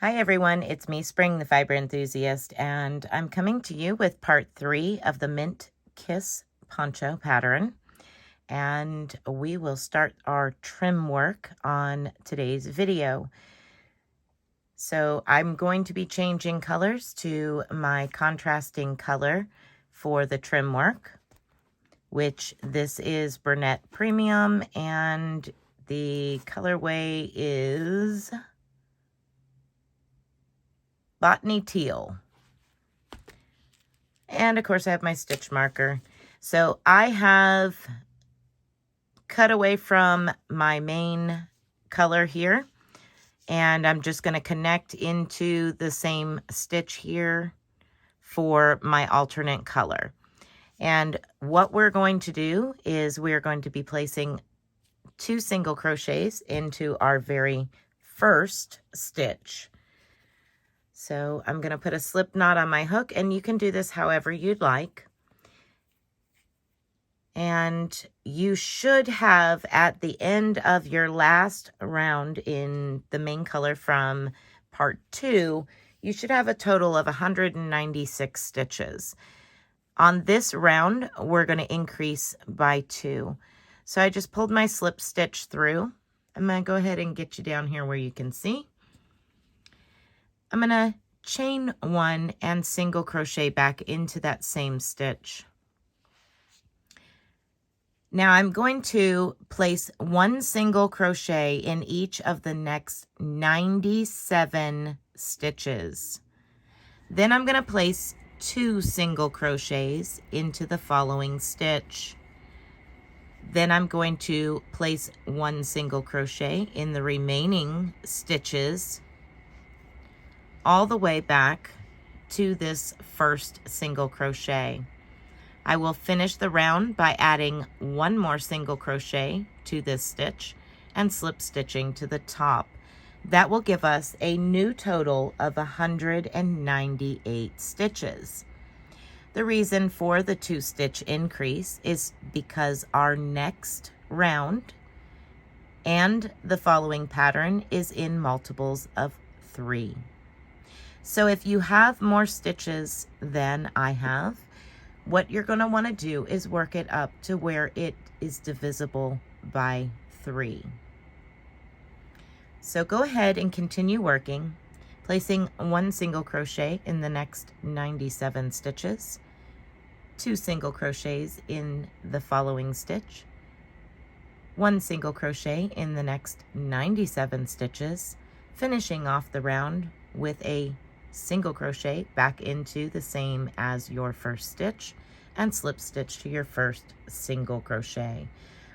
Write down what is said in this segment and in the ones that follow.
Hi everyone, it's me, Spring, the fiber enthusiast, and I'm coming to you with part 3 of the Mint Kiss poncho pattern. And we will start our trim work on today's video. So I'm going to be changing colors to my contrasting color for the trim work, which this is Burnett Premium, and the colorway is Botany Teal. And of course I have my stitch marker. So I have cut away from my main color here, and I'm just going to connect into the same stitch here for my alternate color. And what we're going to do is we're going to be placing 2 single crochets into our very first stitch. So I'm going to put a slip knot on my hook, and you can do this however you'd like. And you should have, at the end of your last round in the main color from part 2, you should have a total of 196 stitches. On this round, we're going to increase by 2. So I just pulled my slip stitch through. I'm going to go ahead and get you down here where you can see. I'm going to chain 1 and single crochet back into that same stitch. Now I'm going to place 1 single crochet in each of the next 97 stitches. Then I'm going to place 2 single crochets into the following stitch. Then I'm going to place 1 single crochet in the remaining stitches all the way back to this first single crochet. I will finish the round by adding 1 more single crochet to this stitch and slip stitching to the top. That will give us a new total of 198 stitches. The reason for the 2 stitch increase is because our next round and the following pattern is in multiples of 3. So if you have more stitches than I have, what you're going to want to do is work it up to where it is divisible by 3. So go ahead and continue working, placing 1 single crochet in the next 97 stitches, 2 single crochets in the following stitch, 1 single crochet in the next 97 stitches, finishing off the round with a single crochet back into the same as your first stitch and slip stitch to your first single crochet.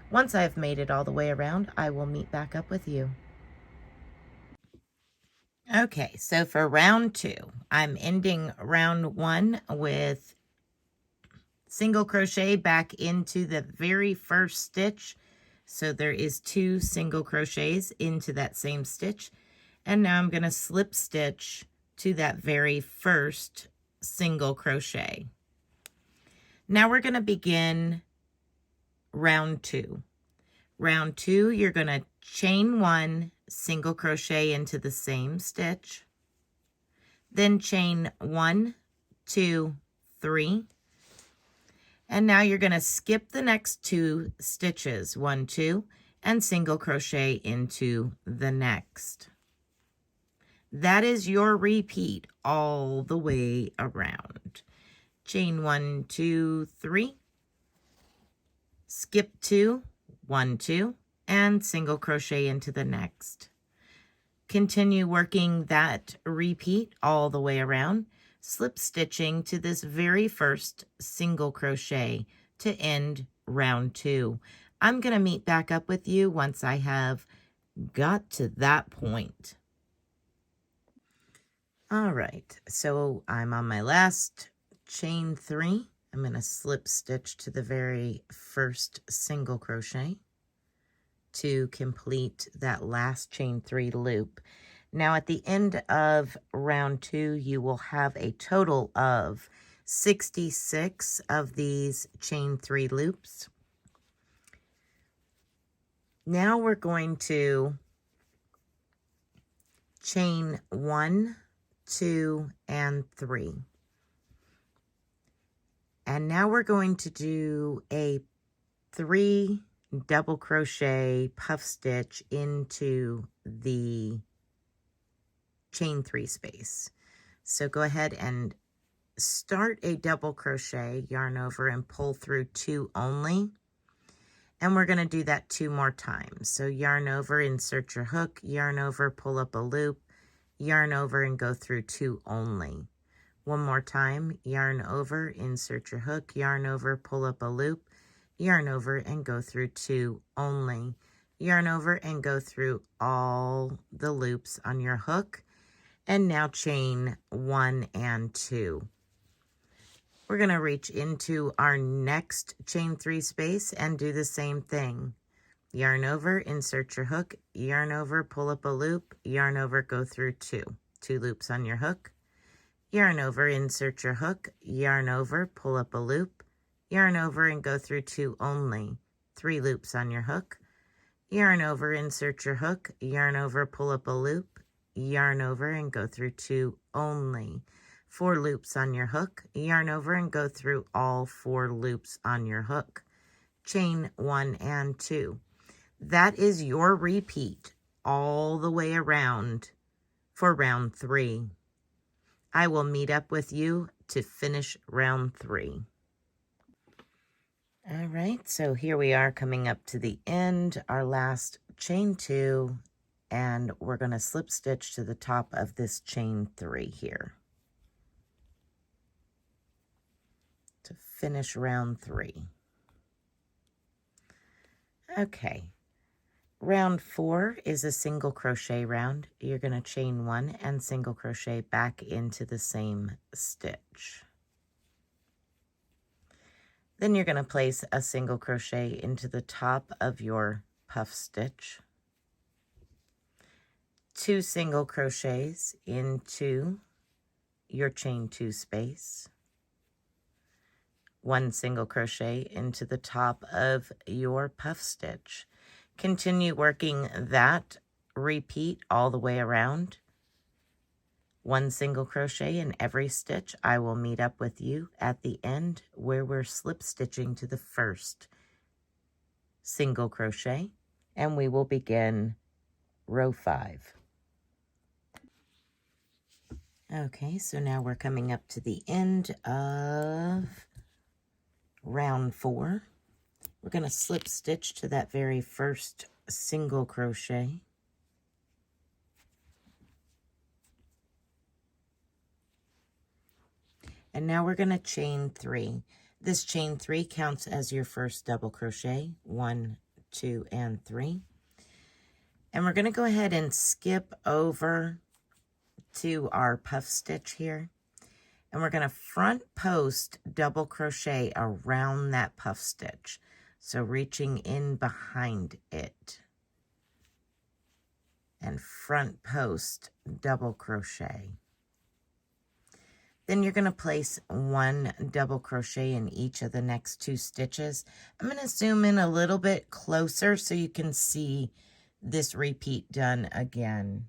Once I've made it all the way around, I will meet back up with you. Okay, so for round 2, I'm ending round 1 with single crochet back into the very first stitch. So there is 2 single crochets into that same stitch. And now I'm going to slip stitch to that very first single crochet. Now we're going to begin round 2. Round 2, you're going to chain 1, single crochet into the same stitch, then chain 1, 2, 3, and now you're going to skip the next 2 stitches, 1, 2, and single crochet into the next. That is your repeat all the way around. Chain 1, 2, 3, skip 2, 1, 2, and single crochet into the next. Continue working that repeat all the way around, slip stitching to this very first single crochet to end round 2. I'm going to meet back up with you once I have got to that point. All right, so I'm on my last chain 3. I'm going to slip stitch to the very first single crochet to complete that last chain 3 loop. Now at the end of round 2, you will have a total of 66 of these chain 3 loops. Now we're going to chain 1, 2, and 3. And now we're going to do a 3 double crochet puff stitch into the chain 3 space. So go ahead and start a double crochet, yarn over and pull through 2 only. And we're going to do that 2 more times. So yarn over, insert your hook, yarn over, pull up a loop, yarn over and go through 2 only. One more time, yarn over, insert your hook, yarn over, pull up a loop, yarn over and go through 2 only. Yarn over and go through all the loops on your hook. And now chain 1 and 2. We're going to reach into our next chain 3 space and do the same thing. Yarn over, insert your hook, yarn over, pull up a loop, yarn over, go through 2 loops on your hook. Yarn over, insert your hook, yarn over, pull up a loop, yarn over and go through 2 only. 3 loops on your hook. Yarn over, insert your hook, yarn over, pull up a loop, yarn over and go through 2 only. 4 loops on your hook, yarn over and go through all 4 loops on your hook. Chain 1 and 2. That is your repeat all the way around for round 3. I will meet up with you to finish round 3. All right, so here we are coming up to the end, our last chain 2, and we're going to slip stitch to the top of this chain 3 here to finish round 3. Okay, round 4 is a single crochet round. You're going to chain 1 and single crochet back into the same stitch. Then you're going to place a single crochet into the top of your puff stitch. 2 single crochets into your chain 2 space. 1 single crochet into the top of your puff stitch. Continue working that repeat all the way around. 1 single crochet in every stitch. I will meet up with you at the end where we're slip stitching to the first single crochet, and we will begin row 5. Okay, so now we're coming up to the end of round 4. We're going to slip stitch to that very first single crochet. And now we're going to chain 3. This chain 3 counts as your first double crochet. 1, 2, and 3. And we're going to go ahead and skip over to our puff stitch here. And we're going to front post double crochet around that puff stitch. So reaching in behind it. And front post double crochet. Then you're going to place 1 double crochet in each of the next 2 stitches. I'm going to zoom in a little bit closer so you can see this repeat done again.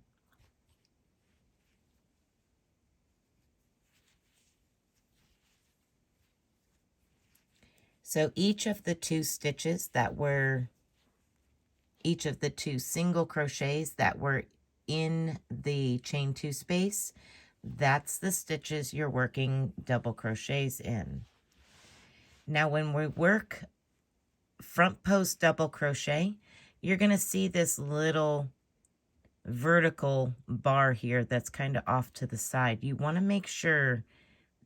So each of the 2 stitches that were, each of the 2 single crochets that were in the chain 2 space, that's the stitches you're working double crochets in. Now when we work front post double crochet, you're going to see this little vertical bar here that's kind of off to the side. You want to make sure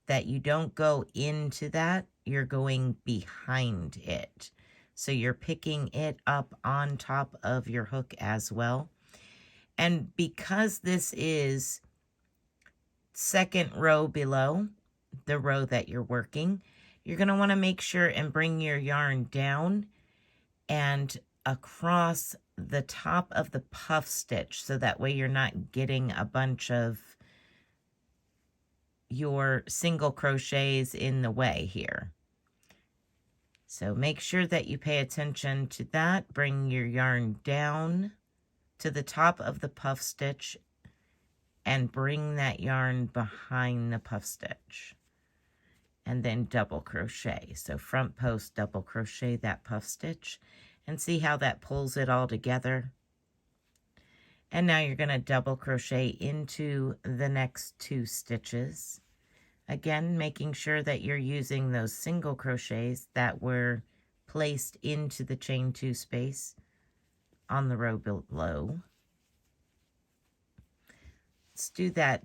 that you don't go into that, you're going behind it. So you're picking it up on top of your hook as well. And because this is second row below the row that you're working, you're going to want to make sure and bring your yarn down and across the top of the puff stitch, so that way you're not getting a bunch of your single crochets in the way here. So make sure that you pay attention to that. Bring your yarn down to the top of the puff stitch and bring that yarn behind the puff stitch. And then double crochet. So front post, double crochet that puff stitch, and see how that pulls it all together. And now you're going to double crochet into the next 2 stitches. Again, making sure that you're using those single crochets that were placed into the chain 2 space on the row below. Let's do that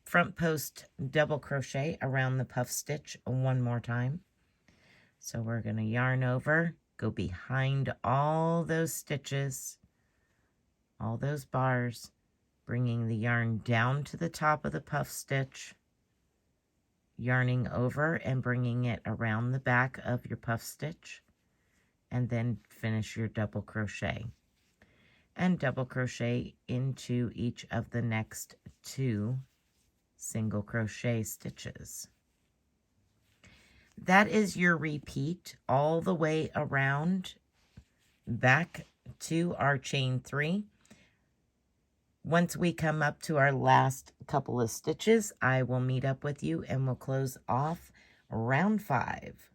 front post double crochet around the puff stitch one more time. So we're going to yarn over, go behind all those stitches, all those bars, bringing the yarn down to the top of the puff stitch, yarning over and bringing it around the back of your puff stitch, and then finish your double crochet. And double crochet into each of the next 2 single crochet stitches. That is your repeat all the way around back to our chain 3. Once we come up to our last couple of stitches, I will meet up with you and we'll close off round 5.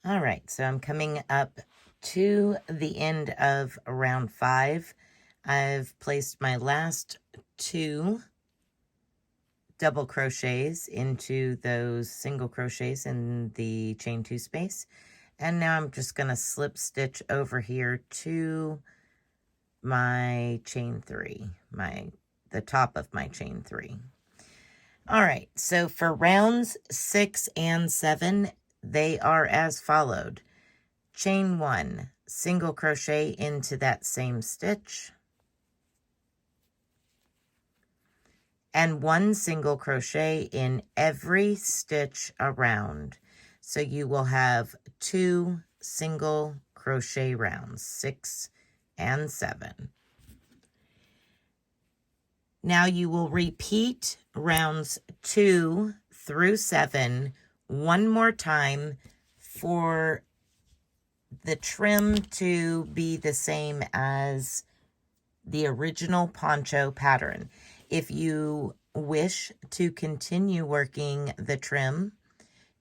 All right, so I'm coming up to the end of round 5. I've placed my last 2 double crochets into those single crochets in the chain 2 space. And now I'm just going to slip stitch over here to my chain 3, the top of my chain 3. All right, so for rounds 6 and 7, they are as followed. Chain 1, single crochet into that same stitch, and 1 single crochet in every stitch around. So you will have 2 single crochet rounds, 6 and 7. Now you will repeat rounds 2 through 7 one more time for the trim to be the same as the original poncho pattern. If you wish to continue working the trim,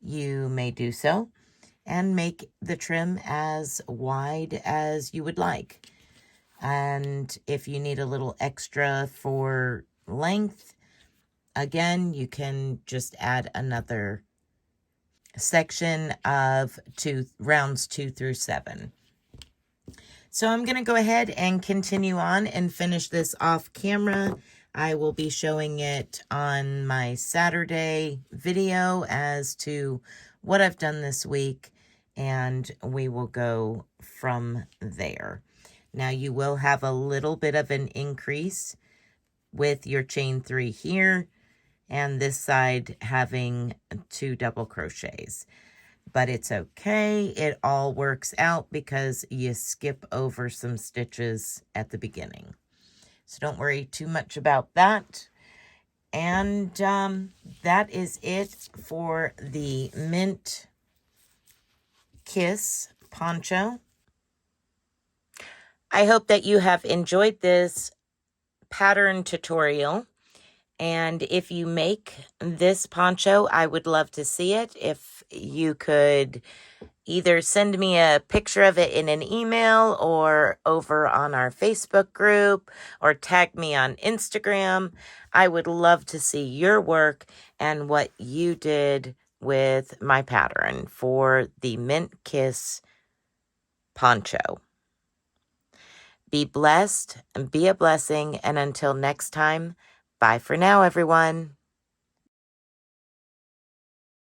you may do so and make the trim as wide as you would like. And if you need a little extra for length, again, you can just add another section of rounds 2 through 7. So I'm going to go ahead and continue on and finish this off camera. I will be showing it on my Saturday video as to what I've done this week, and we will go from there. Now you will have a little bit of an increase with your chain 3 here, and this side having 2 double crochets. But it's okay. It all works out because you skip over some stitches at the beginning. So don't worry too much about that. And that is it for the Mint Kiss poncho. I hope that you have enjoyed this pattern tutorial. And if you make this poncho, I would love to see it. If you could either send me a picture of it in an email or over on our Facebook group or tag me on Instagram. I would love to see your work and what you did with my pattern for the Mint Kiss poncho. Be blessed and be a blessing. And until next time, bye for now, everyone.